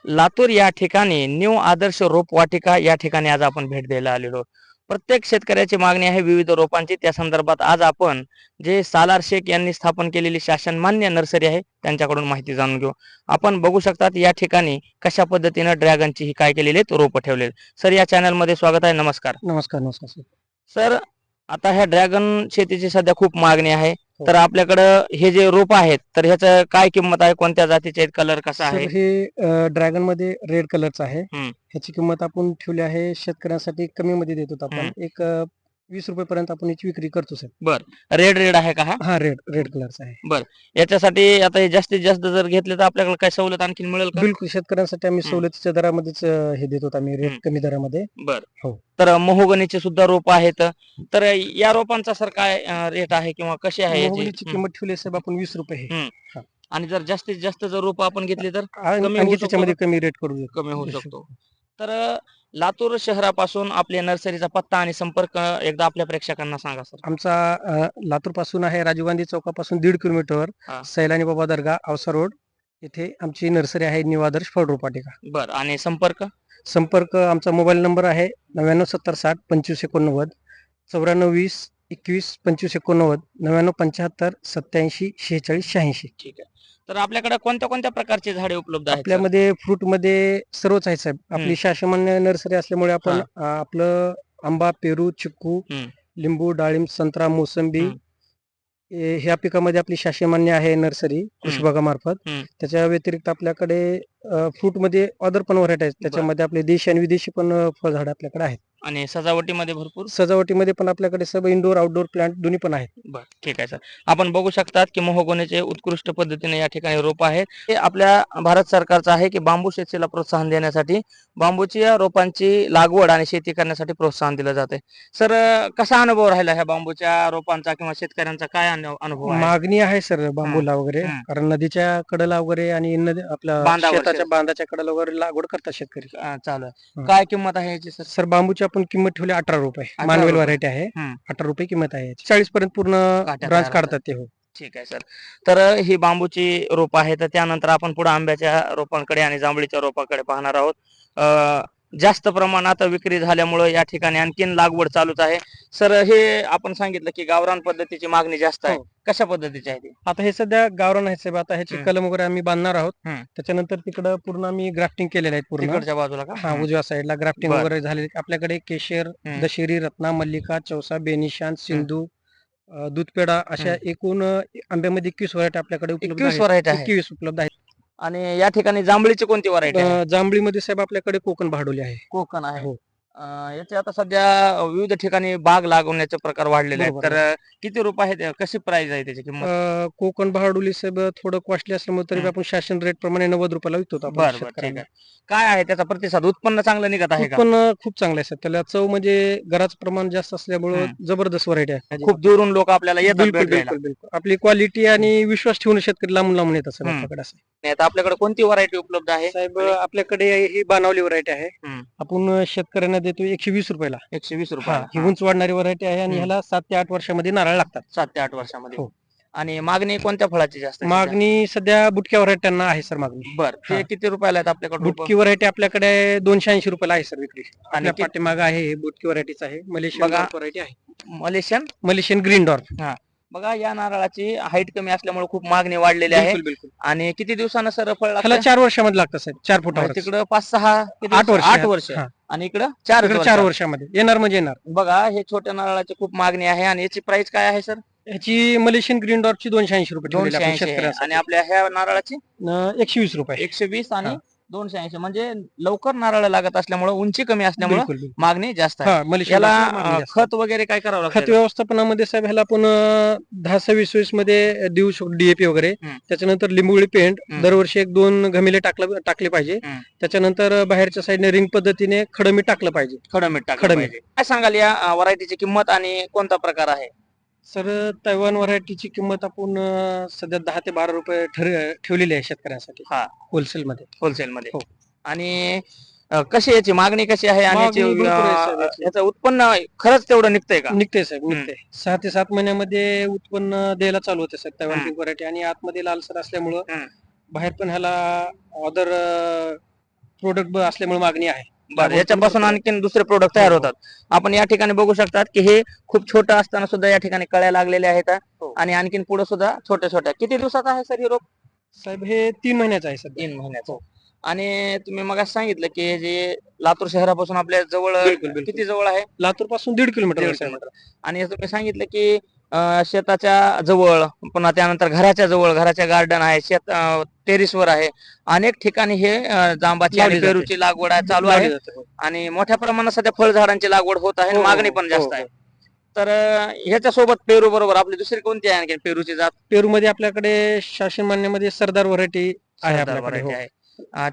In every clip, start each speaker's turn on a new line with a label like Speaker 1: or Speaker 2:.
Speaker 1: लातूर या ठिकाणी न्यू आदर्श रोप वाटिका या ठिकाणी आज आपण भेट द्यायला आलेलो. प्रत्येक शेतकऱ्याची मागणी आहे विविध रोपांची. त्या संदर्भात आज आपण जे सालार शेख यांनी स्थापन केलेली शासन मान्य नर्सरी आहे त्यांच्याकडून माहिती जाणून घेऊ. आपण बघू शकतात या ठिकाणी कशा पद्धतीने ड्रॅगनची ही काय केलेली रोप ठेवले. सर या चॅनल मध्ये स्वागत आहे. नमस्कार.
Speaker 2: नमस्कार. नमस्कार
Speaker 1: सर, आता ह्या ड्रॅगन शेतीची सध्या खूप मागणी आहे, तर आपल्याकडं हे जे रोप आहेत तर ह्याचं काय किंमत आहे, कोणत्या जातीचे आहेत, कलर कसा आहे?
Speaker 2: हे ड्रॅगन मध्ये रेड कलरचं आहे.
Speaker 1: हम्म.
Speaker 2: ह्याची किंमत आपण ठेवली आहे शेतकऱ्यांसाठी कमी मध्ये देतो आपण. एक 20 रुपये पर्यंत आपण याची विक्री करतो सर.
Speaker 1: बर, रेड रेड आहे का हा?
Speaker 2: हा रेड कलरचा आहे.
Speaker 1: बर, याच्यासाठी आता हे जास्तीत जास्त जर घेतले तर आपल्याकडे काय सवलत आणखी मिळेल का?
Speaker 2: बिलकुल शेतकऱ्यांसाठी आम्ही सवलतीच्या दरामध्येच हे देतो आम्ही, रेट कमी दरामध्ये.
Speaker 1: बर
Speaker 2: हो.
Speaker 1: तर महोगनीचे सुद्धा रोप आहेत, तर या रोपांचा सर काय रेट आहे किंवा कशी आहे याची?
Speaker 2: मोहगनीची किंमत ठेवली साहेब आपण 20 रुपये आहे.
Speaker 1: आणि जर जास्तीत जास्त जर रोप आपण घेतली तर
Speaker 2: आणि
Speaker 1: होऊ
Speaker 2: त्याच्यामध्ये कमी रेट करू
Speaker 1: कमी होऊ शकतो. तर लातूर शहरापासून आपल्या नर्सरीचा पत्ता आणि संपर्क एकदा आपल्या प्रेक्षकांना सांगा सर.
Speaker 2: आमचा लातूर पासून आहे, राजीव गांधी चौकापासून 1.5 किलोमीटर, सैलानी बाबा दर्गा, औसा रोड इथे आमची नर्सरी आहे, न्यू आदर्श फळ रोपवाटिका.
Speaker 1: बर, आणि संपर्क
Speaker 2: आमचा मोबाईल नंबर आहे 9970602589, 9420212589, 997577464686.
Speaker 1: ठीक आहे. तर आपल्याकडे कोणत्या कोणत्या प्रकारचे झाडे उपलब्ध आहेत?
Speaker 2: आपल्यामध्ये फ्रूट मध्ये सर्वच आहे साहेब. आपली शासमान्य नर्सरी असल्यामुळे आपण आपलं आंबा, पेरू, चिक्कू, लिंबू, डाळिंब, संत्रा, मोसंबी ह्या पिकामध्ये आपली शासमान्य आहे नर्सरी कृषी विभागामार्फत. त्याच्या व्यतिरिक्त आपल्याकडे फ्रूट मध्ये अदर पण व्हरायटी आहेत. त्याच्यामध्ये आपले देशी आणि विदेशी पण फळझाडे आपल्याकडे आहेत.
Speaker 1: आणि सजावटीमध्ये
Speaker 2: सजावटीमध्ये पण आपल्याकडे सर्व इनडोअर आउटडोअर प्लांट दोन्ही पण आहेत.
Speaker 1: बर, ठीक आहे सर. आपण बघू शकतात की महोगनीचे उत्कृष्ट पद्धतीने या ठिकाणी रोप आहेत. हे आपल्या भारत सरकारचं आहे की बांबू शेतीला प्रोत्साहन देण्यासाठी बांबूच्या रोपांची लागवड आणि शेती करण्यासाठी प्रोत्साहन दिलं जाते. सर, कसा अनुभव राहिला ह्या बांबूच्या रोपांचा किंवा शेतकऱ्यांचा काय अनुभव आहे?
Speaker 2: मागणी आहे सर बांबूला वगैरे, कारण नदीच्या कडेला वगैरे आणि आपल्या शेताच्या बांधाच्या कडेला वगैरे लागवड करतात शेतकरी.
Speaker 1: चालू आहे. काय किंमत आहे याची
Speaker 2: सर? बांबूची आपण किंमत ठेवली 18 रुपये. मानवेल व्हरायटी आहे. 18 रुपये किंमत आहे. 40 पर्यंत पूर्ण ब्रांच काढतात ते. हो,
Speaker 1: ठीक आहे सर. तर ही बांबूची रोप आहे. तर त्यानंतर आपण पुढे आंब्याच्या रोपांकडे आणि जांभळीच्या रोपांकडे पाहणार आहोत. जास्त प्रमाणात विक्री झाल्यामुळे या ठिकाणी आणखीन लागवड चालूच आहे. सर, हे आपण सांगितलं की गावरान पद्धतीची मागणी जास्त आहे. कशा पद्धतीची आहे ती?
Speaker 2: आता हे सध्या गावरान आहे साहेब. आता ह्याची कलम वगैरे आम्ही बांधणार आहोत. त्याच्यानंतर तिकडं पूर्ण आम्ही ग्राफ्टिंग केलेलं आहे. पूर्ण
Speaker 1: बाजूला का?
Speaker 2: उजव्या साईडला ग्राफ्टिंग वगैरे झाले. आपल्याकडे केशर, दशेरी, रत्ना, मल्लिका, चौसा, बेनिशान, सिंधू, दूधपेडा अशा एकूण आंब्यामध्ये 21 व्हरायटी आपल्याकडे उपलब्ध आहेत. 21 उपलब्ध आहेत.
Speaker 1: आणि या ठिकाणी जांभळीची कोणती व्हरायटी आहे?
Speaker 2: जांभळीमध्ये साहेब आपल्याकडे कोकण बहाडोली आहे.
Speaker 1: कोकण आहे. हो. याचे आता सध्या विविध ठिकाणी बाग लागवण्याचे प्रकार वाढलेले आहेत. तर किती रुपये आहेत, कशी प्राइस आहे त्याची किंमत?
Speaker 2: कोकण बहाडोली साहेब थोडं कॉस्टली असल्यामुळे तरी आपण शासन रेट प्रमाणे 90 रुपयाला विकतो आपण.
Speaker 1: बरं, ठीक आहे. काय आहे त्याचा प्रतिसाद? उत्पन्न चांगलं निघत आहे का?
Speaker 2: उत्पन्न खूप चांगलं आहे साहेब. त्याला चव म्हणजे घराचं प्रमाण जास्त असल्यामुळे जबरदस्त व्हरायटी आहे.
Speaker 1: खूप दुरून लोक आपल्याला येतात.
Speaker 2: बिलकुल. आपली क्वालिटी आणि विश्वास ठेवून शेतकरी लांबून येतात सर आपल्याकडे. असं
Speaker 1: आता आपल्याकडे कोणती व्हरायटी उपलब्ध आहे
Speaker 2: साहेब? आपल्याकडे ही बानावली व्हरायटी आहे. आपण शेतकऱ्यांना देतो 120 रुपयाला.
Speaker 1: 120 रुपये.
Speaker 2: ही उंच वाढणारी व्हरायटी आहे आणि ह्याला 7 ते 8 वर्षामध्ये नारळ लागतात.
Speaker 1: 7 ते 8 वर्षामध्ये. आणि मागणी कोणत्या फळाची जास्त?
Speaker 2: मागणी सध्या बुटक्या व्हरायट्यांना आहे सर मागणी.
Speaker 1: बरं, ते किती रुपयाला आहेत आपल्याकडे?
Speaker 2: बुटकी व्हरायटी आपल्याकडे 280 रुपयाला आहे सर विक्री. आणि पाठीमाग आहे हे बुटकी व्हरायटीच आहे. मलेशियन व्हरायटी आहे. Malaysian green dwarf.
Speaker 1: बघा, या नारळाची हाईट कमी असल्यामुळे खूप मागणी वाढलेली आहे. आणि किती दिवसानं सर फळ लागतं?
Speaker 2: त्याला 4 वर्षामध्ये लागतं साहेब. 4 फुटावर.
Speaker 1: तिकडं 5-6 8 वर्ष आणि इकडं 4 वर्षामध्ये
Speaker 2: येणार म्हणजे येणार.
Speaker 1: बघा, हे छोट्या नारळाची खूप मागणी आहे. आणि याची प्राइस काय आहे सर?
Speaker 2: ह्याची मलेशियन ग्रीन डॉर्फची 280 रुपये.
Speaker 1: 280. आणि आपल्या ह्या नारळाची
Speaker 2: 120 रुपये.
Speaker 1: 120. आणि 280 म्हणजे लवकर नारळ लागत असल्यामुळे, उंची कमी असल्यामुळे
Speaker 2: बिलकुल बिलकुल.
Speaker 1: मागणी जास्त आहे.
Speaker 2: हा मलेशियन
Speaker 1: याला
Speaker 2: द्राक्षाला मागणी जास्त आहे.
Speaker 1: खत वगैरे काय करावं
Speaker 2: खत
Speaker 1: लागतं?
Speaker 2: व्यवस्थापनामध्ये साहेब ह्याला आपण 10-26 मध्ये देऊ शकतो DAP वगैरे.
Speaker 1: हम्म.
Speaker 2: त्याच्यानंतर लिंबोळी पेंट
Speaker 1: हम्म.
Speaker 2: दरवर्षी 1-2 घमिले टाकले पाहिजे.
Speaker 1: हम्म.
Speaker 2: त्याच्यानंतर बाहेरच्या साईडने रिंग पद्धतीने खडं मीठ टाकलं पाहिजे.
Speaker 1: खडं मीठ टाकलं
Speaker 2: खडं मीठ.
Speaker 1: पाहिजे. काय सांगाल या व्हरायटीची किंमत आणि कोणता प्रकार आहे?
Speaker 2: सर तैवान व्हरायटीची किंमत आपण सध्या 10 ते 12 रुपये ठेवलेली आहे शेतकऱ्यांसाठी
Speaker 1: हा,
Speaker 2: होलसेल मध्ये.
Speaker 1: होलसेल मध्ये.
Speaker 2: हो.
Speaker 1: आणि कशी याची मागणी कशी आहे आणि
Speaker 2: मागणी भरपूर आहे साहेब याची.
Speaker 1: याचं उत्पन्न खरंच तेवढं निघतंय का?
Speaker 2: निघते साहेब निघते. 6 ते 7 महिन्यामध्ये उत्पन्न द्यायला चालू होते साहेब तैवान
Speaker 1: हम्म.
Speaker 2: Pink variety. आणि आतमध्ये लालसर असल्यामुळं
Speaker 1: हम्म.
Speaker 2: बाहेर पण ह्याला अदर प्रोडक्ट असल्यामुळे मागणी आहे.
Speaker 1: बरं, याच्यापासून आणखीन दुसरे प्रोडक्ट तयार
Speaker 2: हो, हो.
Speaker 1: होतात. आपण या ठिकाणी बघू शकतात की हे खूप छोटं असताना सुद्धा या ठिकाणी कळ्या लागलेल्या आहेत
Speaker 2: हो.
Speaker 1: आणि आणखीन पुढे सुद्धा छोट्या छोट्या. किती दिवसाचा आहे सर हे रोप?
Speaker 2: साहेब हे 3 महिन्याचं आहे सध्या.
Speaker 1: 3 महिन्याचं. आणि तुम्ही मग सांगितलं की हे जे लातूर शहरापासून आपल्या जवळ
Speaker 2: बिलकुल, बिलकुल.
Speaker 1: किती जवळ आहे?
Speaker 2: लातूर पासून 1.5 किलोमीटर
Speaker 1: 1.5
Speaker 2: आहे साहेब.
Speaker 1: किलोमीटर. आणि तुम्ही सांगितलं की शेताच्या जवळ, पुन्हा त्यानंतर घराच्या जवळ, घराच्या गार्डन आहे, शेत टेरिसवर आहे, अनेक ठिकाणी हे जांबाची आणि
Speaker 2: लावली जाते.
Speaker 1: पेरूची लागवड चालू
Speaker 2: लावली
Speaker 1: आहे.
Speaker 2: जाते, हो.
Speaker 1: आणि मोठ्या प्रमाणात सध्या फळझाडांची लागवड होत आहे आणि
Speaker 2: हो, हो,
Speaker 1: मागणी पण
Speaker 2: हो,
Speaker 1: जास्त
Speaker 2: हो.
Speaker 1: आहे. तर ह्याच्या सोबत पेरू बरोबर आपली दुसरी कोणती आहे आणखी पेरूची जात?
Speaker 2: पेरू मध्ये आपल्याकडे शासन मान्यमध्ये सरदार व्हरायटी आहे
Speaker 1: सरदार
Speaker 2: आपल्याकडे.
Speaker 1: variety
Speaker 2: हो.
Speaker 1: आहे.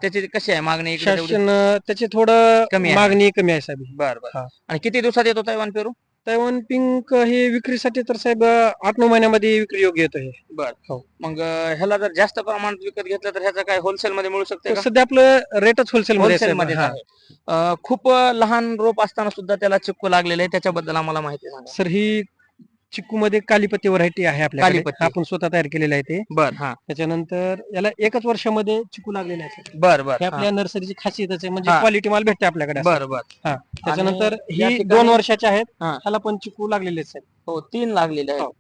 Speaker 1: त्याची कशी आहे मागणी इकडे तेवढी?
Speaker 2: शासन त्याची थोडं
Speaker 1: कमी आहे.
Speaker 2: मागणी कमी आहे साहेब.
Speaker 1: बर बर.
Speaker 2: हा.
Speaker 1: आणि किती दिवसात येतो तैवान पेरू?
Speaker 2: तैवान पिंक हे विक्रीसाठी तर साहेब 8-9 महिन्यामध्ये विक्री योग्य येतो हे.
Speaker 1: बर.
Speaker 2: हो.
Speaker 1: मग ह्याला जर जास्त प्रमाणात विकत घेतलं तर ह्याचा काय होलसेल मध्ये मिळू शकते
Speaker 2: तर
Speaker 1: का?
Speaker 2: सध्या आपलं रेटच होलसेल मध्ये आहे
Speaker 1: होलसेल
Speaker 2: साहेब.
Speaker 1: मध्ये
Speaker 2: हा.
Speaker 1: आहे. खूप लहान रोप असताना सुद्धा त्याला चिक्कू लागलेले आहे, त्याच्याबद्दल आम्हाला माहिती सांगा.
Speaker 2: सर ही चिक्कू मध्ये कालीपती व्हरायटी आहे आपल्याकडे.
Speaker 1: कालीपती.
Speaker 2: आपण स्वतः तयार केलेलं आहे ते.
Speaker 1: बर. हा.
Speaker 2: त्याच्यानंतर याला एकच वर्षामध्ये चिकू लागलेले आहे sir.
Speaker 1: बर बर.
Speaker 2: हे आपल्या नर्सरीची खासियतच आहे, म्हणजे
Speaker 1: हा.
Speaker 2: क्वालिटी माल भेटते आपल्याकडे असं.
Speaker 1: बर बर.
Speaker 2: हा. त्याच्यानंतर
Speaker 1: आणि या
Speaker 2: ही
Speaker 1: ठिकाणी-
Speaker 2: 2 वर्षाच्या आहेत.
Speaker 1: हा.
Speaker 2: ह्याला पण चिकू लागलेले आहेत.
Speaker 1: हो, 3 लागलेले आहेत.
Speaker 2: हो.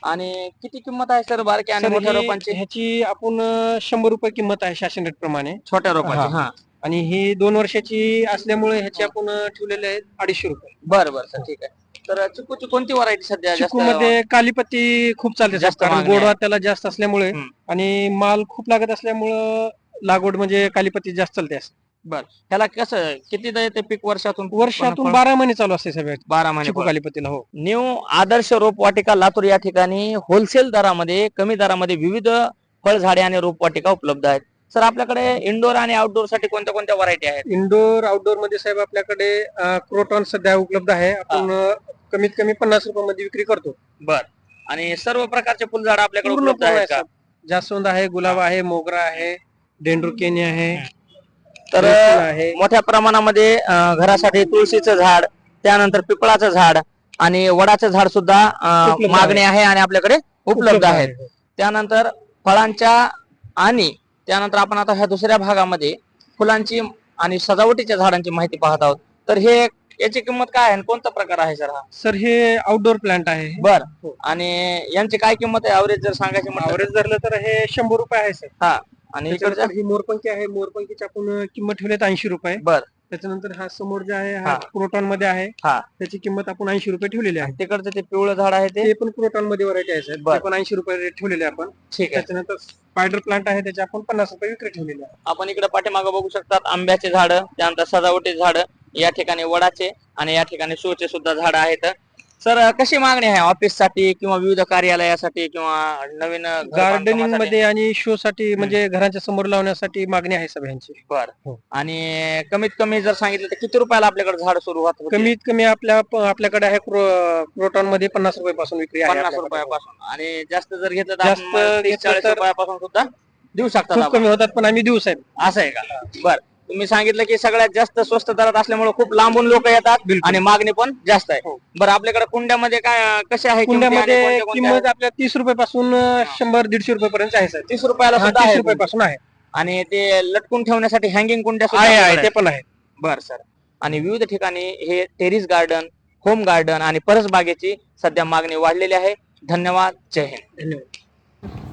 Speaker 1: आणि किती किंमत आहे सर बारक्या आणि
Speaker 2: सर
Speaker 1: मोठ्या रोपांची?
Speaker 2: ह्याची आपण 100 रुपये किंमत आहे शासन रेट प्रमाणे.
Speaker 1: छोट्या रोपांची.
Speaker 2: हा.
Speaker 1: हा.
Speaker 2: आणि ही 2 वर्षाची असल्यामुळे ह्याची आपण ठेवलेले आहेत 250 रुपये.
Speaker 1: बर बर सर, ठीक आहे. तर चिक्कूची कोणती व्हरायटी सध्या जास्त?
Speaker 2: चिकू मध्ये कालीपती खूप चालते साहेब,
Speaker 1: जास्त
Speaker 2: कारण
Speaker 1: मागणी आहे.
Speaker 2: गोडवा त्याला जास्त असल्यामुळे
Speaker 1: हम्म.
Speaker 2: आणि माल खूप लागत असल्यामुळं लागवड म्हणजे कालीपती जास्त चालते असं.
Speaker 1: बर. ह्याला कसं किती येते पीक वर्षातून?
Speaker 2: वर्षातून 12 महिने चालू असते सगळ्यात
Speaker 1: 12 महिने
Speaker 2: चिकू
Speaker 1: फळ.
Speaker 2: कालीपतीला. हो.
Speaker 1: न्यू आदर्श रोपवाटिका लातूर या ठिकाणी होलसेल दरामध्ये, कमी दरामध्ये विविध फळझाडे आणि रोपवाटिका उपलब्ध आहेत. सर आपल्याकडे इंडोर आणि आउटडोर साठी कोणत्या कोणत्या व्हरायटी आहेत?
Speaker 2: इंडोर आउटडोर मध्ये साहेब आपल्याकडे क्रोटॉन सध्या उपलब्ध आहे. आपण कमीत कमी 50 रुपयामध्ये विक्री करतो.
Speaker 1: बर. आणि सर्व प्रकारचे फुलझाड आपल्याकडे
Speaker 2: पूर्ण
Speaker 1: उपलब्ध आहेत का?
Speaker 2: साहेब. जास्वंद आहे, गुलाब आहे, मोगरा आहे, डेंड्रोकेनिया आहे,
Speaker 1: तर
Speaker 2: जयफूल आहे.
Speaker 1: मोठ्या प्रमाणामध्ये घरासाठी तुळशीचं झाड, त्यानंतर पिपळाचं झाड आणि वडाचं झाड सुद्धा
Speaker 2: उपलब्ध
Speaker 1: मागणी आहे आणि आपल्याकडे उपलब्ध आहेत.
Speaker 2: आहे.
Speaker 1: त्यानंतर फळांच्या आणि त्यानंतर आपण आता ह्या दुसऱ्या भागामध्ये फुलांची आणि सजावटीच्या झाडांची माहिती पाहत आहोत. तर हे याची किंमत काय आहे आणि कोणता प्रकार आहे सर हा?
Speaker 2: सर हे आउटडोर प्लांट आहे.
Speaker 1: बर.
Speaker 2: हो.
Speaker 1: आणि यांची काय किंमत आहे ऍव्हरेज जर सांगायची म्हटलं?
Speaker 2: ॲव्हरेज धरलं तर हे 100 रुपये आहे सर.
Speaker 1: हा. आणि इकडच्या?
Speaker 2: त्याच्यानंतर ही मोरपंखी आहे. मोरपंखीची आपण किंमत ठेवली 80 रुपये.
Speaker 1: बर.
Speaker 2: त्याच्यानंतर हा समोर जे आहे हा
Speaker 1: हा.
Speaker 2: क्रोटॉन मध्ये आहे.
Speaker 1: हा.
Speaker 2: त्याची किंमत आपण 80 रुपये ठेवलेली आहे.
Speaker 1: तिकडचं ते पिवळं झाड आहे
Speaker 2: ते पण क्रोटॉन मध्ये व्हरायटी आहे साहेब.
Speaker 1: बर.
Speaker 2: ते पण 80 रुपये रेट ठेवलेले आहे आपण.
Speaker 1: ठीक आहे.
Speaker 2: त्याच्यानंतर स्पायडर प्लांट आहे, त्याचे आपण 50 रुपये विक्री ठेवलेले आहे.
Speaker 1: आपण इकडे पाठीमागे बघू शकतात आंब्याचे झाड, त्यानंतर सजावटी झाड, या ठिकाणी वडाचे आणि या ठिकाणी शोचे सुद्धा झाड आहेत. सर कशी मागणी आहे ऑफिस साठी किंवा विविध कार्यालयासाठी किंवा नवीन घर
Speaker 2: गार्डनिंग
Speaker 1: बांधकामासाठी?
Speaker 2: मध्ये आणि शो साठी म्हणजे घराच्या समोर लावण्यासाठी मागणी आहे सगळ्यांची.
Speaker 1: बर.
Speaker 2: हो.
Speaker 1: आणि कमीत कमी जर सांगितलं तर किती रुपयाला आपल्याकडे झाड सुरू होतं?
Speaker 2: कमीत कमी आपल्याकडे आहे क्रोटॉन मध्ये 50 रुपये पासून विक्री आहे
Speaker 1: 50
Speaker 2: आपल्याकडे.
Speaker 1: रुपयापासून. आणि जास्त जर घेतलं तर
Speaker 2: जास्त
Speaker 1: आपण 30-40
Speaker 2: घेतलं तर
Speaker 1: रुपयापासून सुद्धा देऊ शकतात
Speaker 2: खूप
Speaker 1: आपण.
Speaker 2: कमी होतात, पण आम्ही देऊ साहेब.
Speaker 1: असं आहे का? बर. तुम्ही सांगितलं की सगळ्यात जास्त स्वस्त दरात असल्यामुळे खूप लांबून लोक येतात
Speaker 2: बिलकुल.
Speaker 1: आणि मागणी पण जास्त आहे.
Speaker 2: हो.
Speaker 1: बरं, आपल्याकडे कुंड्यामध्ये काय कसे आहे किमती आणि
Speaker 2: कुंड्यामध्ये
Speaker 1: कोणत्या कोणत्या
Speaker 2: किंमत
Speaker 1: आहेत?
Speaker 2: आपल्या 30 रुपये पासून 100-150 रुपये पर्यंत आहे साहेब.
Speaker 1: 30 रुपयाला
Speaker 2: हा,
Speaker 1: सुद्धा
Speaker 2: 30
Speaker 1: आहे
Speaker 2: रुपये
Speaker 1: कुंड्या.
Speaker 2: पासून आहे.
Speaker 1: आणि ते लटकून ठेवण्यासाठी हँगिंग कुंड्या सुद्धा
Speaker 2: आहे
Speaker 1: आपल्याकडे
Speaker 2: ते पण आहे.
Speaker 1: बर सर. आणि विविध ठिकाणी हे टेरिस गार्डन, होम गार्डन आणि परसबागेची सध्या मागणी वाढलेली आहे. धन्यवाद. जय हिंद.
Speaker 2: धन्यवाद.